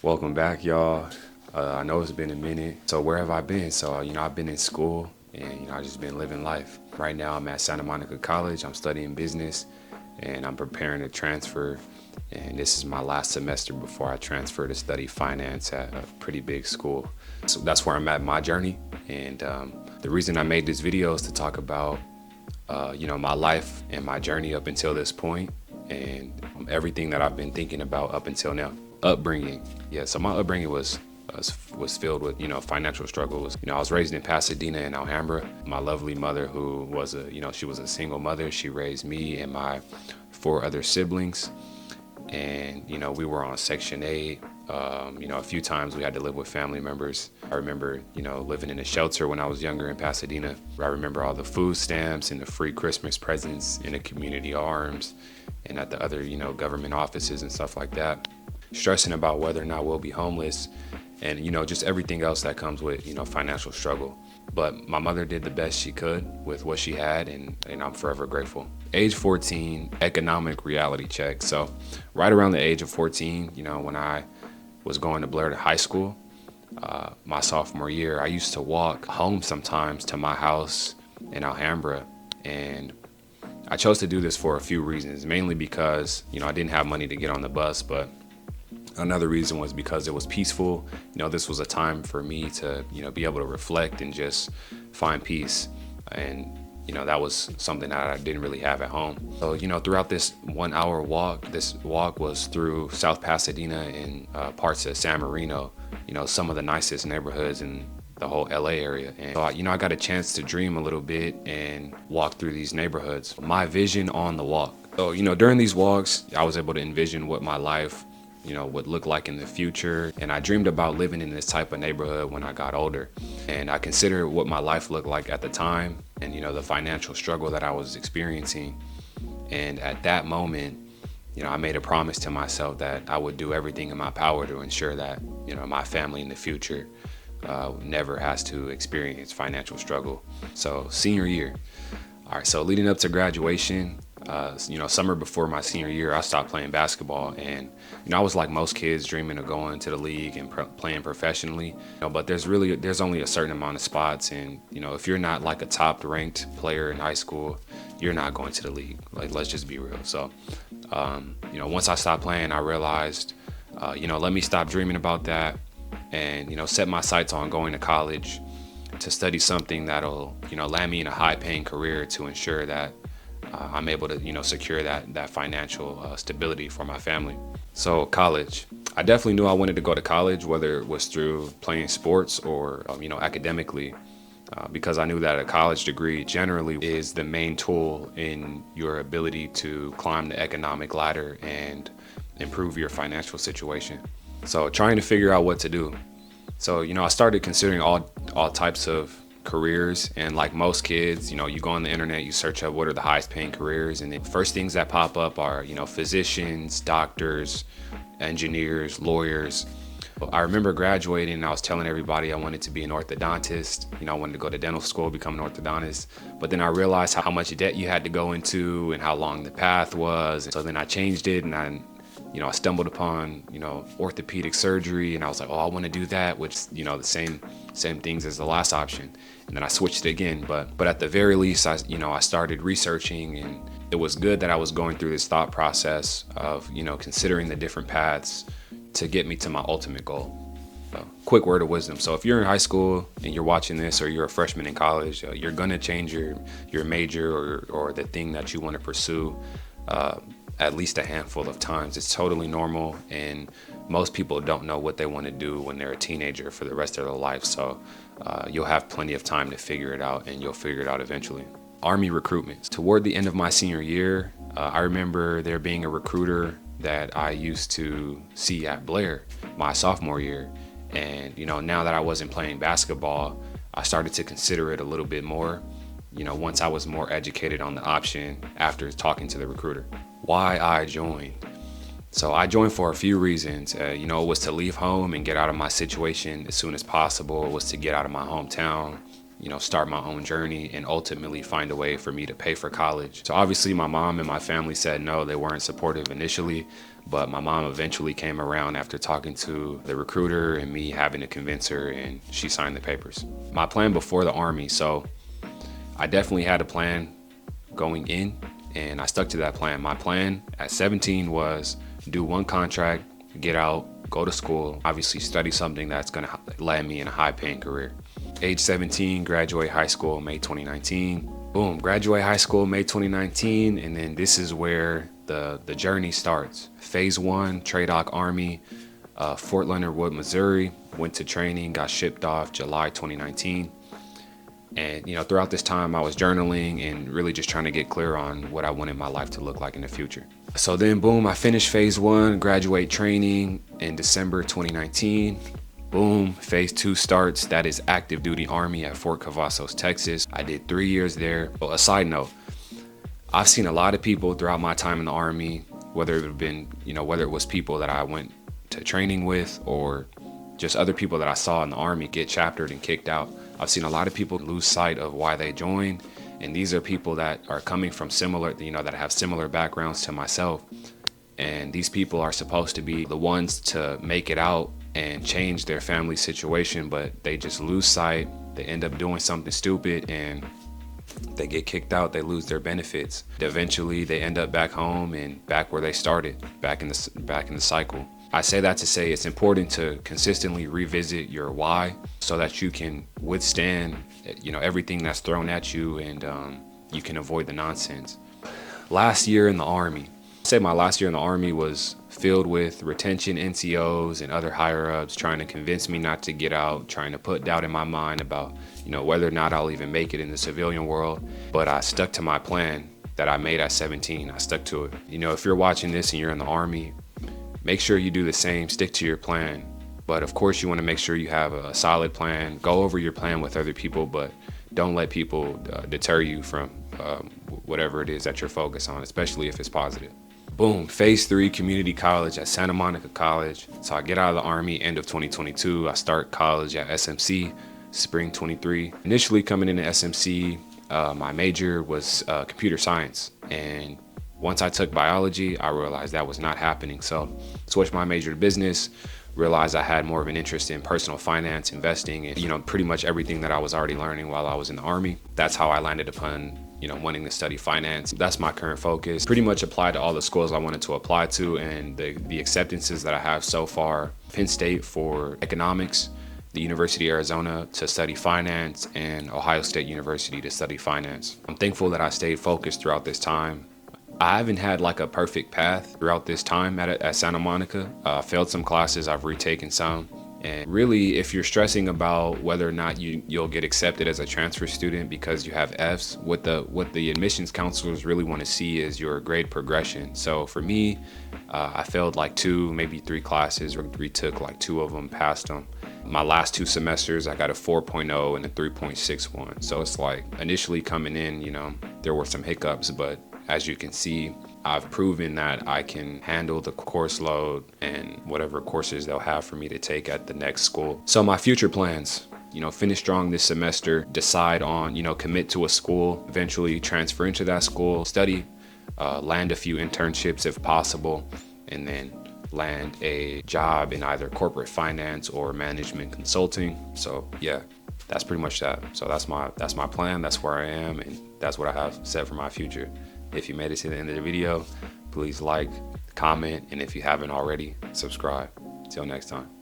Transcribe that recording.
Welcome back, y'all. I know it's been a minute. So where have I been? So, I've been in school and, I just been living life. Right now I'm at Santa Monica College. I'm studying business and I'm preparing to transfer. And this is my last semester before I transfer to study finance at a pretty big school. So that's where I'm at in my journey. And the reason I made this video is to talk about, my life and my journey up until this point and everything that I've been thinking about up until now. Upbringing. Yeah, so my upbringing was filled with, financial struggles. I was raised in Pasadena and Alhambra. My lovely mother, who was she was a single mother. She raised me and my 4 other siblings. And, we were on Section 8. A few times we had to live with family members. I remember, living in a shelter when I was younger in Pasadena. I remember all the food stamps and the free Christmas presents in the community arms and at the other, government offices and stuff like that. Stressing about whether or not we'll be homeless and, just everything else that comes with, financial struggle. But my mother did the best she could with what she had, and I'm forever grateful. Age 14, economic reality check. So right around the age of 14, when I was going to Blair to high school, my sophomore year, I used to walk home sometimes to my house in Alhambra. And I chose to do this for a few reasons, mainly because, I didn't have money to get on the bus, but another reason was because it was peaceful. This was a time for me to, be able to reflect and just find peace. And, that was something that I didn't really have at home. So, throughout this 1 hour walk, this walk was through South Pasadena and parts of San Marino, some of the nicest neighborhoods in the whole LA area. And so, I got a chance to dream a little bit and walk through these neighborhoods. My vision on the walk. So, during these walks, I was able to envision what my life would look like in the future. And I dreamed about living in this type of neighborhood when I got older. And I considered what my life looked like at the time and, the financial struggle that I was experiencing. And at that moment, I made a promise to myself that I would do everything in my power to ensure that, my family in the future never has to experience financial struggle. So senior year. All right, so leading up to graduation, summer before my senior year, I stopped playing basketball. And, I was like most kids dreaming of going to the league and playing professionally. But there's only a certain amount of spots. And, if you're not like a top ranked player in high school, you're not going to the league. Like, let's just be real. So, once I stopped playing, I realized, let me stop dreaming about that and, set my sights on going to college to study something that'll, land me in a high paying career to ensure that I'm able to, secure that financial stability for my family. So college, I definitely knew I wanted to go to college, whether it was through playing sports or, academically, because I knew that a college degree generally is the main tool in your ability to climb the economic ladder and improve your financial situation. So trying to figure out what to do. So, I started considering all types of careers, and like most kids, you go on the internet, you search up what are the highest paying careers, and the first things that pop up are, physicians, doctors, engineers, lawyers. I remember graduating and I was telling everybody I wanted to be an orthodontist. I wanted to go to dental school, become an orthodontist. But then I realized how much debt you had to go into and how long the path was. And so then I changed it and I stumbled upon, orthopedic surgery, and I was like, oh, I want to do that, which, the same things as the last option. And then I switched it again. But at the very least, I started researching, and it was good that I was going through this thought process of, considering the different paths to get me to my ultimate goal. So, quick word of wisdom. So if you're in high school and you're watching this, or you're a freshman in college, you're going to change your major or the thing that you want to pursue at least a handful of times. It's totally normal, and most people don't know what they want to do when they're a teenager for the rest of their life. So you'll have plenty of time to figure it out, and you'll figure it out eventually. Army recruitment. Toward the end of my senior year, I remember there being a recruiter that I used to see at Blair my sophomore year. And, now that I wasn't playing basketball, I started to consider it a little bit more, once I was more educated on the option after talking to the recruiter. Why I joined. So I joined for a few reasons. It was to leave home and get out of my situation as soon as possible. It was to get out of my hometown, start my own journey, and ultimately find a way for me to pay for college. So obviously my mom and my family said no, they weren't supportive initially, But my mom eventually came around after talking to the recruiter and me having to convince her, and she signed the papers. My plan before the Army, so I definitely had a plan going in, and I stuck to that plan. My plan at 17 was do one contract, get out, go to school, obviously study something that's gonna land me in a high paying career. Age 17, graduate high school, May 2019. Boom, graduate high school, May 2019, and then this is where the journey starts. Phase 1, TRADOC Army, Fort Leonard Wood, Missouri. Went to training, got shipped off July 2019. And throughout this time I was journaling and really just trying to get clear on what I wanted my life to look like in the future. So then boom, I finished phase 1, graduate training in December 2019. Boom, phase 2 starts. That is active duty Army at Fort Cavazos, Texas. I did 3 years there. Well, a side note, I've seen a lot of people throughout my time in the Army, whether it was people that I went to training with or just other people that I saw in the Army get chaptered and kicked out. I've seen a lot of people lose sight of why they joined. And these are people that are coming from similar, that have similar backgrounds to myself. And these people are supposed to be the ones to make it out and change their family situation, but they just lose sight. They end up doing something stupid and they get kicked out. They lose their benefits. Eventually they end up back home and back where they started, back in the cycle. I say that to say it's important to consistently revisit your why so that you can withstand everything that's thrown at you, and you can avoid the nonsense. Last year in the Army, I'd say my last year in the Army was filled with retention NCOs and other higher ups trying to convince me not to get out, trying to put doubt in my mind about whether or not I'll even make it in the civilian world. But I stuck to my plan that I made at 17. I stuck to it. If you're watching this and you're in the Army, make sure you do the same, stick to your plan. But of course you want to make sure you have a solid plan. Go over your plan with other people, but don't let people deter you from whatever it is that you're focused on, especially if it's positive. Boom, phase 3, community college at Santa Monica College. So I get out of the Army end of 2022. I start college at SMC, spring 23. Initially coming into SMC, my major was computer science. And once I took biology, I realized that was not happening. So switched my major to business, realized I had more of an interest in personal finance, investing, and pretty much everything that I was already learning while I was in the Army. That's how I landed upon wanting to study finance. That's my current focus. Pretty much applied to all the schools I wanted to apply to, and the acceptances that I have so far: Penn State for economics, the University of Arizona to study finance, and Ohio State University to study finance. I'm thankful that I stayed focused throughout this time. I haven't had like a perfect path throughout this time at Santa Monica. I failed some classes, I've retaken some. And really, if you're stressing about whether or not you'll get accepted as a transfer student because you have Fs, what the admissions counselors really want to see is your grade progression. So for me, I failed like 2, maybe 3 classes, retook like 2 of them, passed them. My last 2 semesters, I got a 4.0 and a 3.61. So it's like initially coming in, there were some hiccups, but as you can see, I've proven that I can handle the course load and whatever courses they'll have for me to take at the next school. So my future plans, finish strong this semester, decide on, commit to a school, eventually transfer into that school, study, land a few internships if possible, and then land a job in either corporate finance or management consulting. So yeah, that's pretty much that. So that's my plan. That's where I am, and that's what I have set for my future. If you made it to the end of the video, please like, comment, and if you haven't already, subscribe. Till next time.